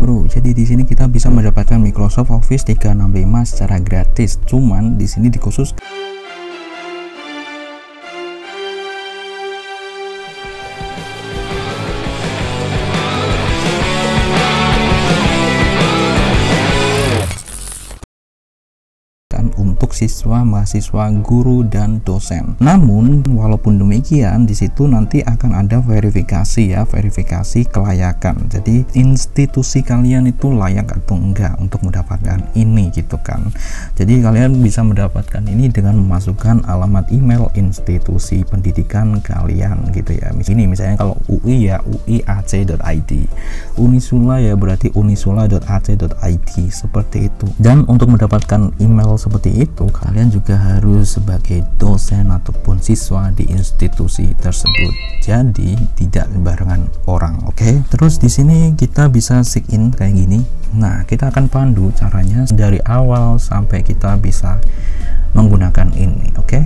bro, jadi di sini kita bisa mendapatkan Microsoft Office 365 secara gratis. Cuman di sini dikhusus untuk siswa, mahasiswa, guru, dan dosen. Namun walaupun demikian, di situ nanti akan ada verifikasi ya, verifikasi kelayakan. Jadi institusi kalian itu layak atau enggak untuk mendapatkan ini gitu kan. Jadi kalian bisa mendapatkan ini dengan memasukkan alamat email institusi pendidikan kalian gitu ya. Ini misalnya kalau UI ya uiac.id, Unisula ya berarti unisula.ac.id seperti itu. Dan untuk mendapatkan email seperti itu, kalian juga harus sebagai dosen ataupun siswa di institusi tersebut. Jadi tidak sembarangan orang, oke? Terus di sini kita bisa sign in kayak gini. Nah, kita akan pandu caranya dari awal sampai kita bisa menggunakan ini, oke?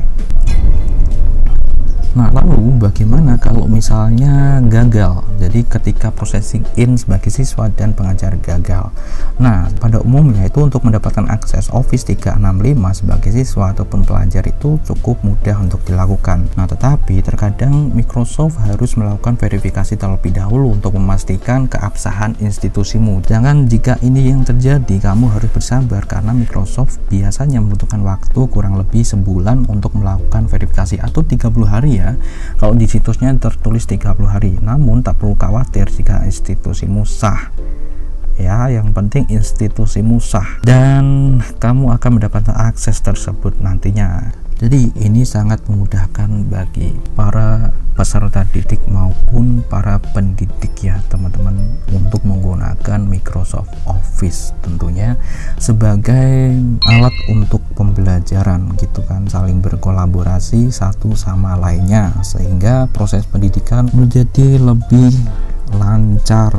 Nah, lalu bagaimana kalau misalnya gagal? Jadi ketika proses sign in sebagai siswa dan pengajar gagal. Nah, pada umumnya itu untuk mendapatkan akses Office 365 sebagai siswa ataupun pelajar itu cukup mudah untuk dilakukan. Nah, tetapi terkadang Microsoft harus melakukan verifikasi terlebih dahulu untuk memastikan keabsahan institusimu. Jangan jika ini yang terjadi, kamu harus bersabar karena Microsoft biasanya membutuhkan waktu kurang lebih sebulan untuk melakukan verifikasi atau 30 hari ya. Kalau di situsnya tertulis 30 hari, namun tak perlu khawatir jika institusimu sah ya, yang penting institusimu sah dan kamu akan mendapatkan akses tersebut nantinya. Jadi ini sangat memudahkan bagi para peserta didik maupun para pendidik ya teman-teman untuk menggunakan Microsoft Office tentunya sebagai alat untuk pembelajaran gitu kan, saling berkolaborasi satu sama lainnya sehingga proses pendidikan menjadi lebih lancar.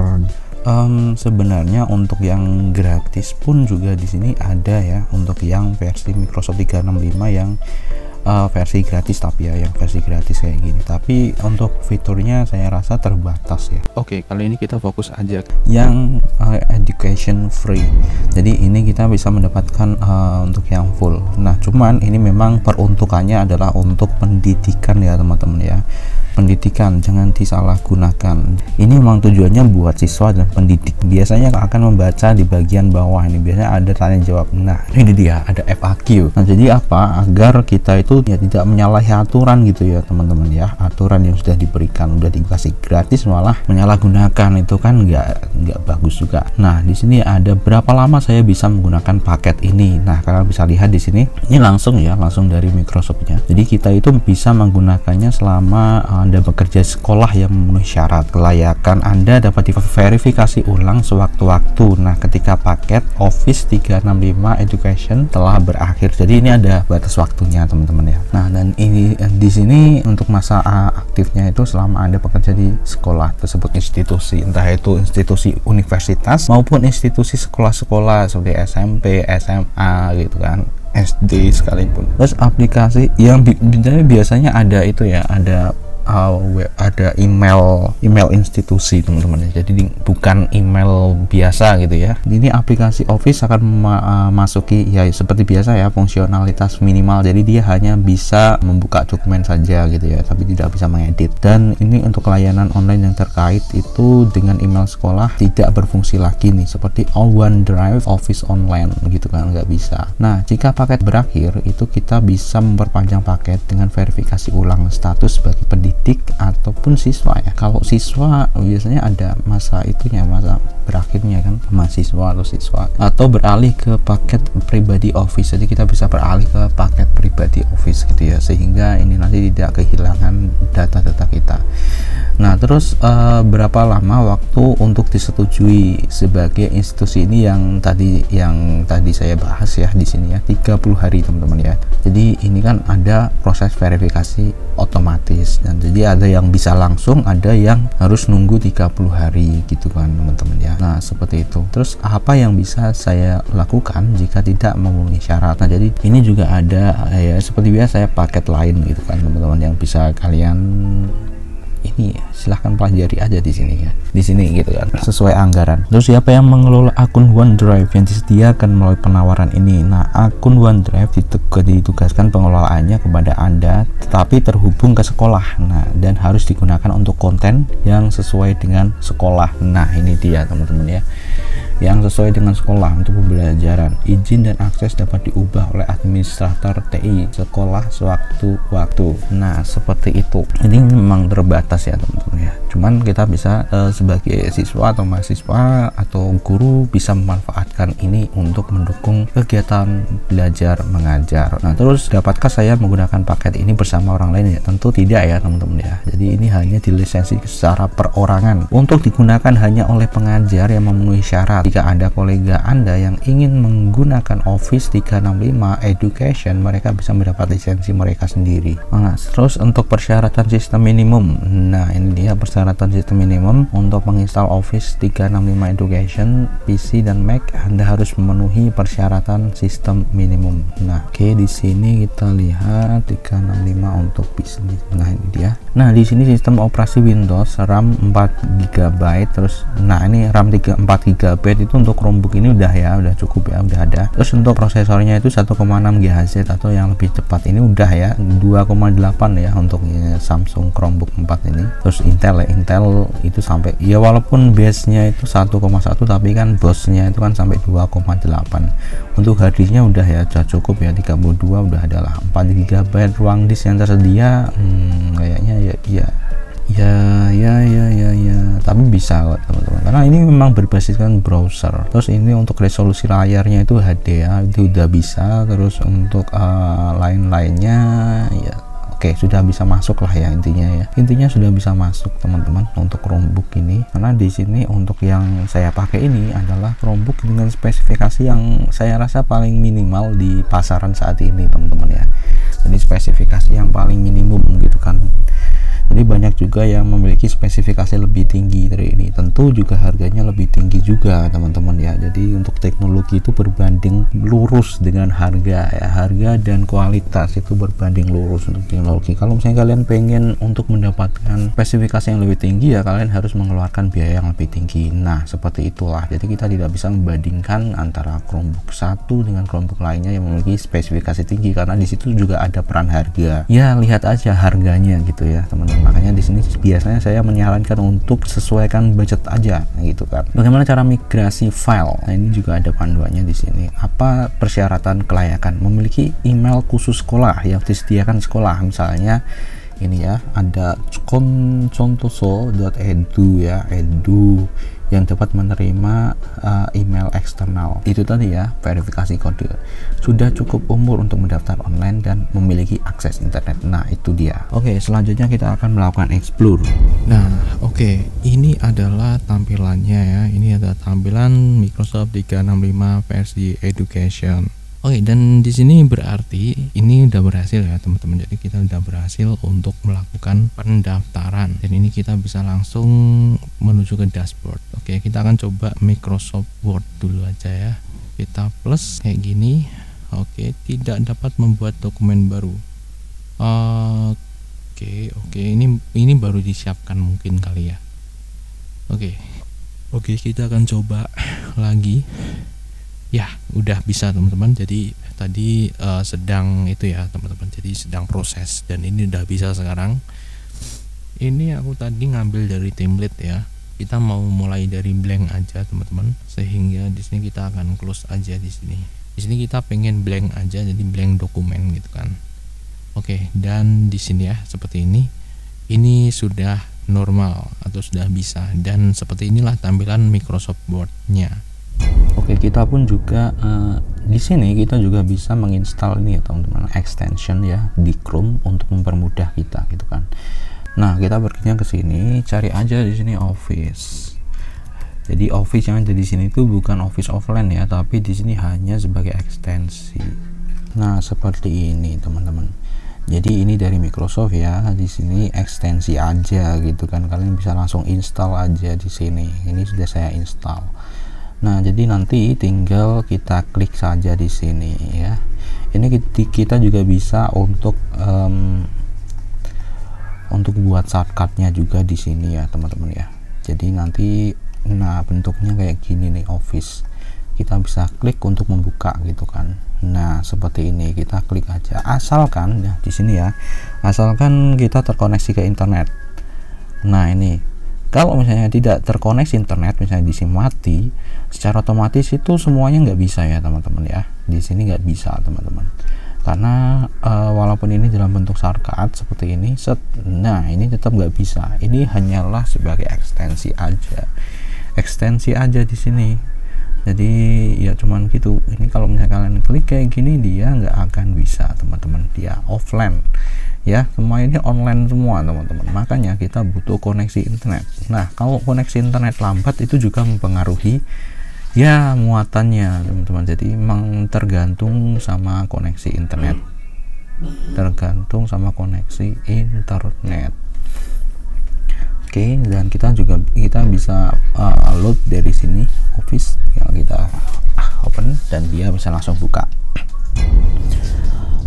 Sebenarnya untuk yang gratis pun juga di sini ada ya, untuk yang versi Microsoft 365 yang versi gratis, tapi ya yang versi gratis kayak gini, tapi untuk fiturnya saya rasa terbatas ya. Oke, kali ini kita fokus aja yang education free. Jadi ini kita bisa mendapatkan untuk yang full. Nah, cuman ini memang peruntukannya adalah untuk pendidikan ya teman-teman ya. Pendidikan jangan disalahgunakan. Ini memang tujuannya buat siswa dan pendidik. Biasanya akan membaca di bagian bawah ini biasanya ada tanya jawab. Nah, ini dia ada FAQ. Nah, jadi apa? Agar kita itu ya tidak menyalahi aturan gitu ya teman-teman ya. Aturan yang sudah diberikan, udah dikasih gratis malah menyalahgunakan, itu kan nggak bagus juga. Nah, di sini ada berapa lama saya bisa menggunakan paket ini. Nah, kalian bisa lihat di sini. Ini langsung ya, langsung dari Microsoftnya. Jadi kita itu bisa menggunakannya selama Anda bekerja sekolah yang memenuhi syarat. Kelayakan Anda dapat diverifikasi ulang sewaktu-waktu. Nah, ketika paket Office 365 Education telah berakhir. Jadi ini ada batas waktunya, teman-teman ya. Nah, dan ini di sini untuk masa aktifnya itu selama Anda bekerja di sekolah tersebut, institusi, entah itu institusi universitas maupun institusi sekolah-sekolah seperti SMP, SMA gitu kan, SD sekalipun. Terus aplikasi yang biasanya ada itu ya, ada email institusi teman-teman ya. Jadi bukan email biasa gitu ya. Ini aplikasi Office akan memasuki ya seperti biasa ya, fungsionalitas minimal. Jadi dia hanya bisa membuka dokumen saja gitu ya, tapi tidak bisa mengedit. Dan ini untuk layanan online yang terkait itu dengan email sekolah tidak berfungsi lagi nih, seperti OneDrive, Office Online gitu kan, nggak bisa. Nah, jika paket berakhir itu kita bisa memperpanjang paket dengan verifikasi ulang status bagi pendidik ataupun siswa ya. Kalau siswa biasanya ada masa itunya, masa berakhirnya kan, mahasiswa atau siswa, atau beralih ke paket pribadi Office. Jadi kita bisa beralih ke paket pribadi Office gitu ya, sehingga ini nanti tidak kehilangan data-data kita. Nah, terus berapa lama waktu untuk disetujui sebagai institusi ini yang tadi saya bahas ya di sini ya, 30 hari teman-teman ya. Jadi ini kan ada proses verifikasi otomatis, dan jadi ada yang bisa langsung, ada yang harus nunggu 30 hari gitu kan teman-teman ya. Nah, seperti itu. Terus apa yang bisa saya lakukan jika tidak memenuhi syarat? Nah, jadi ini juga ada ya seperti biasa ya paket lain gitu kan teman-teman yang bisa kalian ini silahkan pelajari aja di sini ya, di sini gitu kan, sesuai anggaran. Terus siapa yang mengelola akun OneDrive yang disediakan melalui penawaran ini? Nah, akun OneDrive ditugaskan pengelolaannya kepada Anda, tetapi terhubung ke sekolah. Nah, dan harus digunakan untuk konten yang sesuai dengan sekolah. Nah, ini dia teman-teman ya, yang sesuai dengan sekolah untuk pembelajaran. Izin dan akses dapat diubah oleh administrator TI sekolah sewaktu-waktu. Nah, seperti itu. Ini memang terbatas ya teman-teman ya. Cuman kita bisa sebagai siswa atau mahasiswa atau guru bisa memanfaatkan ini untuk mendukung kegiatan belajar mengajar. Nah, terus dapatkah saya menggunakan paket ini bersama orang lain ya? Tentu tidak ya teman-teman ya. Jadi ini hanya dilisensi secara perorangan untuk digunakan hanya oleh pengajar yang memenuhi syarat. Jika ada kolega Anda yang ingin menggunakan Office 365 Education, mereka bisa mendapat lisensi mereka sendiri. Nah, terus untuk persyaratan sistem minimum. Nah, ini dia persyaratan sistem minimum untuk menginstal Office 365 Education PC dan Mac. Anda harus memenuhi persyaratan sistem minimum. Nah, oke, di sini kita lihat 365 untuk PC. Nah, ini dia. Nah, di sini sistem operasi Windows, RAM 4 GB, terus nah ini RAM 4 GB itu untuk Chromebook ini udah ya, udah cukup ya, udah ada. Terus untuk prosesornya itu 1,6 GHz atau yang lebih cepat ini udah ya, 2,8 ya untuk Samsung Chromebook 4 ini. Terus Intel ya, Intel itu sampai ya, walaupun base-nya itu 1,1 tapi kan BIOS-nya itu kan sampai 2,8. Untuk harddisknya udah ya, udah cukup ya, 32 udah adalah. 4 GB ruang disk yang tersedia kayaknya ya, tapi bisa kok teman-teman, karena ini memang berbasiskan browser. Terus ini untuk resolusi layarnya itu HD ya, itu udah bisa. Terus untuk lain-lainnya ya oke, sudah bisa masuk lah ya, intinya sudah bisa masuk teman-teman untuk Chromebook ini. Karena di sini untuk yang saya pakai ini adalah Chromebook dengan spesifikasi yang saya rasa paling minimal di pasaran saat ini teman-teman ya. Jadi spesifikasi yang paling minimum gitu kan. Jadi banyak juga yang memiliki spesifikasi lebih tinggi dari ini. Tentu juga harganya lebih tinggi juga teman-teman ya. Jadi untuk teknologi itu berbanding lurus dengan harga ya. Harga dan kualitas itu berbanding lurus untuk teknologi. Kalau misalnya kalian pengen untuk mendapatkan spesifikasi yang lebih tinggi ya, kalian harus mengeluarkan biaya yang lebih tinggi. Nah, seperti itulah. Jadi kita tidak bisa membandingkan antara Chromebook satu dengan Chromebook lainnya yang memiliki spesifikasi tinggi, karena di situ juga ada peran harga. Ya, lihat aja harganya gitu ya teman-teman. Makanya di sini biasanya saya menyarankan untuk sesuaikan budget aja gitu kan. Bagaimana cara migrasi file? Nah, ini juga ada panduannya di sini. Apa persyaratan kelayakan? Memiliki email khusus sekolah yang disediakan sekolah. Misalnya ini ya, ada contoso.edu ya, edu yang dapat menerima email eksternal. Itu tadi ya, verifikasi kode. Sudah cukup umur untuk mendaftar online dan memiliki akses internet. Nah, itu dia. Oke, selanjutnya kita akan melakukan explore. Nah, oke, ini adalah tampilannya ya. Ini ada tampilan Microsoft 365 versi Education. Oke, dan di sini berarti ini udah berhasil ya teman-teman. Jadi kita udah berhasil untuk melakukan pendaftaran, dan ini kita bisa langsung menuju ke dashboard. Oke, kita akan coba Microsoft Word dulu aja ya. Kita plus kayak gini. Oke, tidak dapat membuat dokumen baru. Oke, ini baru disiapkan mungkin kali ya. Oke, kita akan coba lagi. Ya, udah bisa teman-teman. Jadi tadi sedang itu ya teman-teman, jadi sedang proses, dan ini udah bisa sekarang. Ini aku tadi ngambil dari template ya. Kita mau mulai dari blank aja teman-teman, sehingga di sini kita akan close aja di sini. Di sini kita pengen blank aja, jadi blank dokumen gitu kan. Oke, dan di sini ya seperti ini. Ini sudah normal atau sudah bisa, dan seperti inilah tampilan Microsoft Word-nya. Oke, kita pun juga di sini kita juga bisa menginstal ini ya teman-teman, extension ya di Chrome untuk mempermudah kita gitu kan. Nah, kita perginya ke sini, cari aja di sini Office. Jadi Office yang ada di sini itu bukan Office offline ya, tapi di sini hanya sebagai ekstensi. Nah, seperti ini teman-teman. Jadi ini dari Microsoft ya, di sini ekstensi aja gitu kan. Kalian bisa langsung install aja di sini. Ini sudah saya install. Nah, jadi nanti tinggal kita klik saja di sini ya. Ini kita juga bisa untuk untuk buat shortcutnya juga di sini ya teman-teman ya. Jadi nanti bentuknya kayak gini nih Office, kita bisa klik untuk membuka gitu kan. Nah seperti ini, kita klik aja, asalkan ya di sini ya, asalkan kita terkoneksi ke internet. Nah ini kalau misalnya tidak terkoneksi internet, misalnya di sini mati, secara otomatis itu semuanya nggak bisa ya teman-teman ya. Di sini nggak bisa teman-teman, karena walaupun ini dalam bentuk shortcut seperti ini, nah ini tetap nggak bisa. Ini hanyalah sebagai ekstensi aja di sini. Jadi ya cuman gitu. Ini kalau misalnya kalian klik kayak gini, dia nggak akan bisa teman-teman, dia offline ya, semua ini online semua teman-teman. Makanya kita butuh koneksi internet. Nah kalau koneksi internet lambat itu juga mempengaruhi ya muatannya teman-teman. Jadi memang tergantung sama koneksi internet, Oke, dan kita bisa load dari sini Office, kalau kita open dan dia bisa langsung buka.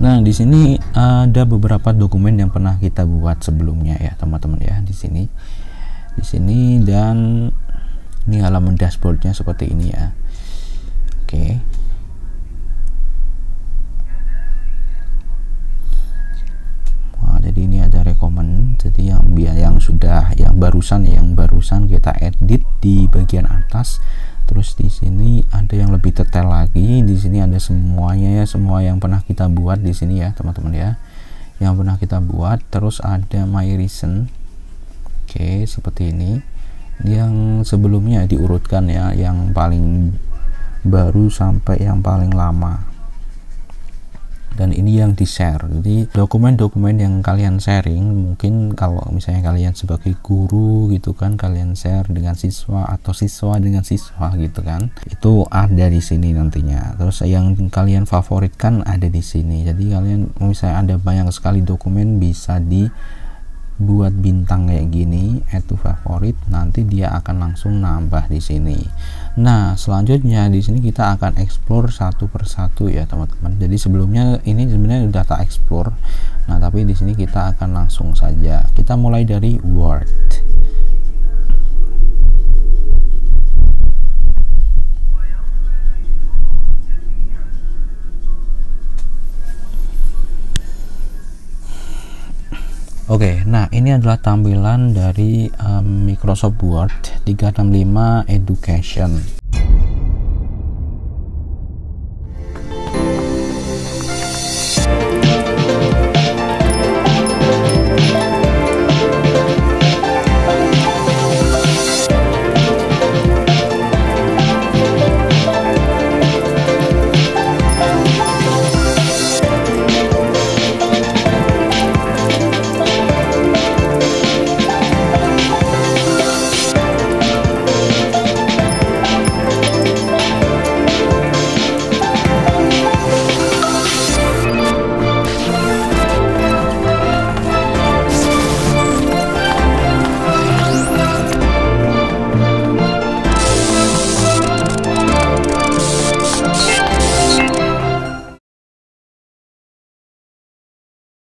Nah di sini ada beberapa dokumen yang pernah kita buat sebelumnya ya teman-teman ya, di sini dan ini halaman dashboardnya seperti ini ya. Oke. Wah, jadi ini ada rekomen. Jadi yang barusan kita edit di bagian atas. Terus di sini ada yang lebih detail lagi. Di sini ada semuanya ya, semua yang pernah kita buat di sini ya teman-teman ya, yang pernah kita buat. Terus ada my recent. Oke, seperti ini. Yang sebelumnya diurutkan ya, yang paling baru sampai yang paling lama, dan ini yang di share. Jadi dokumen-dokumen yang kalian sharing, mungkin kalau misalnya kalian sebagai guru gitu kan, kalian share dengan siswa atau siswa dengan siswa gitu kan, itu ada di sini nantinya. Terus yang kalian favoritkan ada di sini. Jadi kalian misalnya ada banyak sekali dokumen, bisa dibuat bintang kayak gini, add to favorite, nanti dia akan langsung nambah di sini. Nah selanjutnya di sini kita akan explore satu persatu ya teman-teman. Jadi sebelumnya ini sebenarnya udah tak explore, nah tapi di sini kita akan langsung saja. Kita mulai dari Word. Oke, nah ini adalah tampilan dari Microsoft Word 365 Education.